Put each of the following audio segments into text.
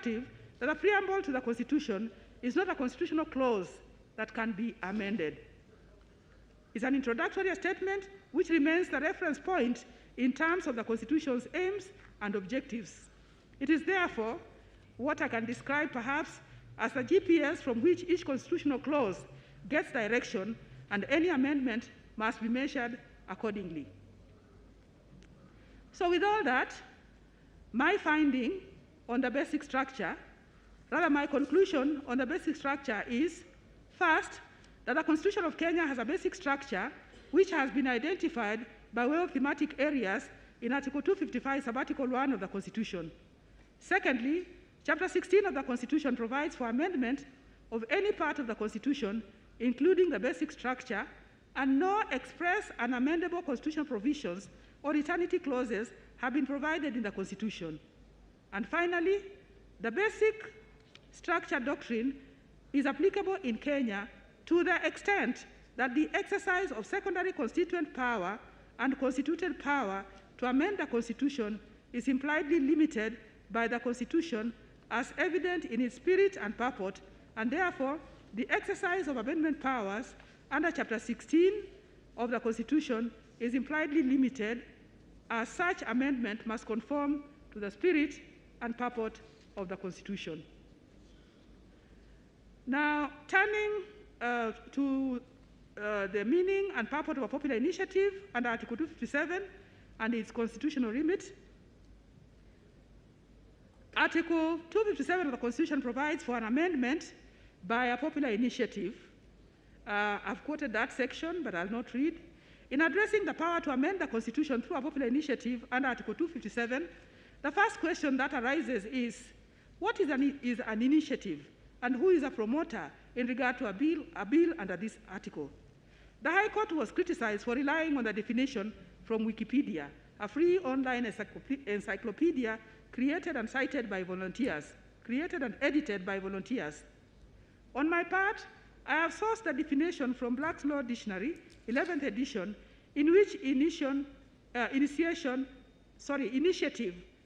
instructive that the preamble to the Constitution is not a constitutional clause that can be amended. It's an introductory statement which remains the reference point in terms of the Constitution's aims and objectives. It is therefore what I can describe perhaps as the GPS from which each constitutional clause gets direction, and any amendment must be measured accordingly. So with all that, my finding on the basic structure, rather my conclusion on the basic structure is, first, that the Constitution of Kenya has a basic structure which has been identified by way of thematic areas in Article 255, Subarticle 1 of the Constitution. Secondly, Chapter 16 of the Constitution provides for amendment of any part of the Constitution, including the basic structure, and no express and amendable constitutional provisions or eternity clauses have been provided in the Constitution. And finally, the basic structure doctrine is applicable in Kenya to the extent that the exercise of secondary constituent power and constituted power to amend the Constitution is impliedly limited by the Constitution as evident in its spirit and purport, and therefore the exercise of amendment powers under Chapter 16 of the Constitution is impliedly limited, as such amendment must conform to the spirit and purport of the Constitution. Now, turning to the meaning and purport of a popular initiative under Article 257 and its constitutional remit, Article 257 of the Constitution provides for an amendment by a popular initiative. I've quoted that section, but I'll not read. In addressing the power to amend the Constitution through a popular initiative under Article 257, the first question that arises is, what is an initiative, and who is a promoter in regard to a bill under this article? The High Court was criticized for relying on the definition from Wikipedia, a free online encyclopedia created and cited by volunteers, created and edited by volunteers. On my part, I have sourced the definition from Black's Law Dictionary, 11th edition, in which initiative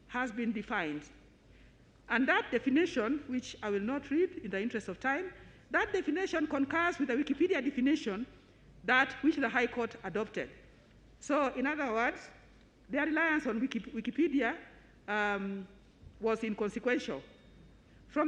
has been defined. And that definition, which I will not read in the interest of time, that definition concurs with the Wikipedia definition which the High Court adopted. So, in other words, their reliance on Wikipedia was inconsequential. From their